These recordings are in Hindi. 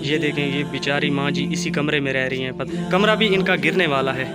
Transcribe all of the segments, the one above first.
ये देखें, ये बेचारी माँ जी इसी कमरे में रह रही हैं। कमरा भी इनका गिरने वाला है।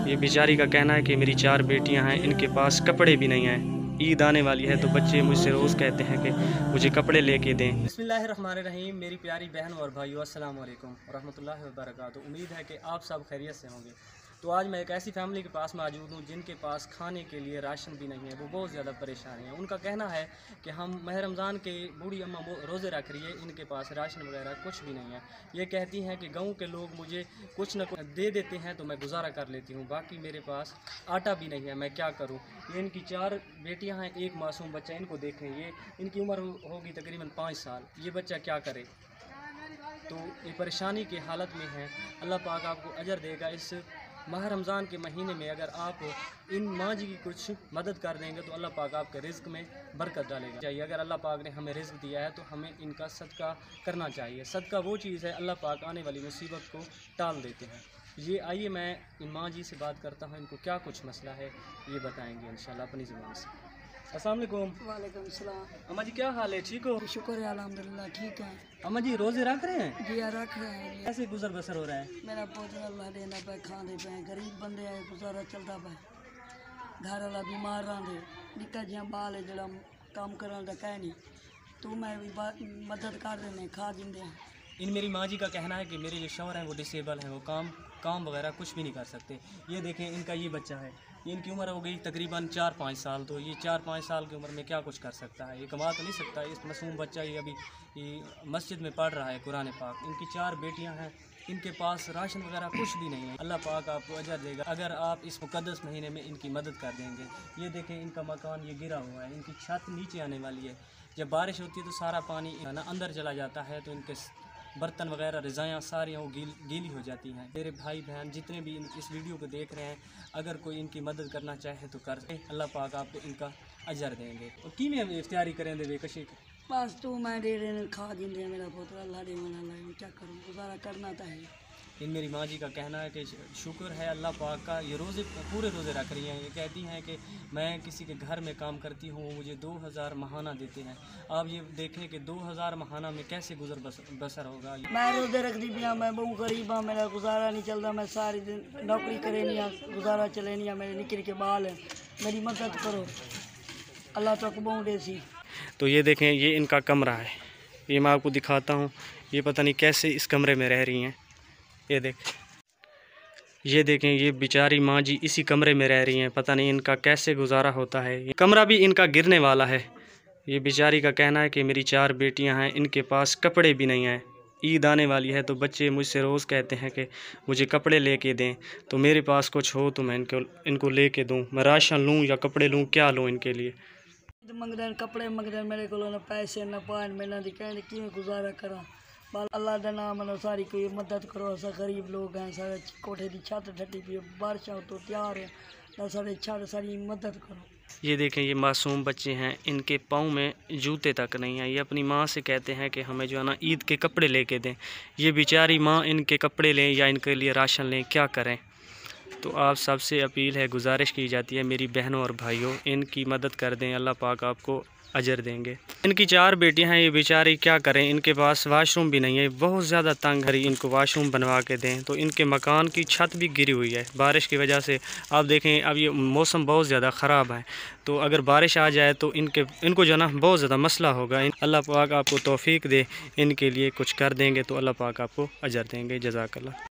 ये बेचारी का कहना है कि मेरी 4 बेटियां हैं, इनके पास कपड़े भी नहीं हैं। ईद आने वाली है तो बच्चे मुझसे रोज़ कहते हैं कि मुझे कपड़े लेके दें। बिस्मिल्लाहिर्रहमानिर्रहीम। मेरी प्यारी बहन और भाइयों, अस्सलाम वालेकुम रहमतुल्लाहि व बरकातहू। उम्मीद है कि आप सब खैरियत से होंगे। तो आज मैं एक ऐसी फैमिली के पास मौजूद हूँ जिनके पास खाने के लिए राशन भी नहीं है। वो बहुत ज़्यादा परेशान हैं। उनका कहना है कि हम माह रमज़ान के बूढ़ी अम्मा वो रोज़े रख रही है, इनके पास राशन वगैरह कुछ भी नहीं है। ये कहती हैं कि गाँव के लोग मुझे कुछ न कुछ दे देते हैं तो मैं गुजारा कर लेती हूँ, बाकी मेरे पास आटा भी नहीं है, मैं क्या करूँ। ये इनकी 4 बेटियाँ हैं, एक मासूम बच्चा। इनको देखें, ये इनकी उम्र होगी तकरीबन 5 साल। ये बच्चा क्या करे। तो ये परेशानी की हालत में है। अल्लाह पाक आपको अजर देगा। इस माह रमज़ान के महीने में अगर आप इन माँ जी की कुछ मदद कर देंगे तो अल्लाह पाक आपके रिज़्क में बरकत डालेगा चाहिए। अगर अल्लाह पाक ने हमें रिज़्क दिया है तो हमें इनका सदका करना चाहिए। सदका वो चीज़ है, अल्लाह पाक आने वाली मुसीबत को टाल देते हैं। ये आइए मैं इन माँ जी से बात करता हूँ, इनको क्या कुछ मसला है ये बताएँगे इंशाल्लाह अपनी ज़ुबान से। अस्सलाम वालेकुम। वालेकुम सलाम। अम्मा जी क्या हाल है, ठीक हो? शुक्र है अल्हम्दुलिल्लाह, ठीक है। अम्मा जी रोज़े रख रहे हैं? जी रख रहे हैं जी। कैसे गुजर बसर हो रहा है? मेरा भोजन अल्लाह देना पे, खाने पे, गरीब बंदे है, गुजारा चलता पे। घर वाला बीमार रहा, निक्का जिहा बाल है जरा काम करने का कह नहीं, तो मैं भी मदद कर देने, खा जिंदे हैं। इन मेरी माँ जी का कहना है कि मेरे जो शौहर हैं वो डिसेबल हैं, वो काम वगैरह कुछ भी नहीं कर सकते। ये देखें, इनका ये बच्चा है, ये इनकी उम्र हो गई तकरीबन 4-5 साल। तो ये 4-5 साल की उम्र में क्या कुछ कर सकता है, ये कमा तो नहीं सकता। इस मासूम बच्चा ये अभी मस्जिद में पढ़ रहा है कुरान पाक। इनकी 4 बेटियां हैं, इनके पास राशन वगैरह कुछ भी नहीं है। अल्लाह पाक आपको अजर देगा अगर आप इस मुकद्दस महीने में इनकी मदद कर देंगे। ये देखें, इनका मकान ये गिरा हुआ है, इनकी छत नीचे आने वाली है। जब बारिश होती है तो सारा पानी ना अंदर चला जाता है, तो इनके बर्तन वगैरह रज़ायाँ सारी वो गीली हो जाती हैं। मेरे भाई बहन जितने भी इस वीडियो को देख रहे हैं, अगर कोई इनकी मदद करना चाहे तो कर दे। अल्लाह पाक आपको इनका अजर देंगे। और की में इफ्तारी करें दे कशी बस तू मैं दे रहे खा जिंदे मेरा पुत्र, अल्लाह दे मना क्या करूँ, गुजारा करना तो है। इन मेरी माँ जी का कहना है कि शुक्र है अल्लाह पाक का, ये पूरे रोज़े रख रही हैं। ये कहती हैं कि मैं किसी के घर में काम करती हूँ, मुझे 2000 महाना देते हैं। आप ये देखें कि 2000 महाना में कैसे गुजर बसर होगा। मैं रोज़े रख दी पिया, मैं बहुत गरीब हाँ, मेरा गुजारा नहीं चलता। मैं सारी दिन नौकरी करे नहीं, गुजारा चले नहीं। मेरे निकल के बाल है, मेरी मदद करो, अल्लाह तक बहुत देसी। तो ये देखें, ये इनका कमरा है, ये मैं आपको दिखाता हूँ। ये पता नहीं कैसे इस कमरे में रह रही हैं। ये देखें, ये बेचारी माँ जी इसी कमरे में रह रही हैं। पता नहीं इनका कैसे गुजारा होता है। ये कमरा भी इनका गिरने वाला है। ये बेचारी का कहना है कि मेरी 4 बेटियां हैं, इनके पास कपड़े भी नहीं हैं। ईद आने वाली है तो बच्चे मुझसे रोज़ कहते हैं कि मुझे कपड़े लेके दें, तो मेरे पास कुछ हो तो मैं इनको लेके दूँ। मैं राशन लूँ या कपड़े लूँ, क्या लूँ इनके लिए। मंगदे कपड़े मंगदे, मेरे को ना पैसे ना पान, मैं कहने कि गुजारा करा। अल्लाह का नाम लो, सारी कोई मदद करो। अस गरीब लोग हैं, सारे कोठे की छत ठटी पी, बारिश हो तो तैयार है ना, सारे छत सारी मदद करो। ये देखें, ये मासूम बच्चे हैं, इनके पाँव में जूते तक नहीं हैं। ये अपनी माँ से कहते हैं कि हमें जो है ना ईद के कपड़े लेके दें। ये बेचारी माँ इनके कपड़े लें या इनके लिए राशन लें, क्या करें। तो आप सबसे अपील है, गुजारिश की जाती है मेरी बहनों और भाइयों, इनकी मदद कर दें, अल्लाह पाक आपको अजर देंगे। इनकी 4 बेटियां हैं, ये बेचारी क्या करें, इनके पास वाशरूम भी नहीं है, बहुत ज़्यादा तंग है। इनको वाशरूम बनवा के दें। तो इनके मकान की छत भी गिरी हुई है बारिश की वजह से। आप देखें, अब ये मौसम बहुत ज़्यादा ख़राब है, तो अगर बारिश आ जाए तो इनको जो ना बहुत ज़्यादा मसला होगा। अल्लाह पाक आपको तौफीक दे, इनके लिए कुछ कर देंगे तो अल्लाह पाक आपको अजर देंगे। जज़ाकल्लाह।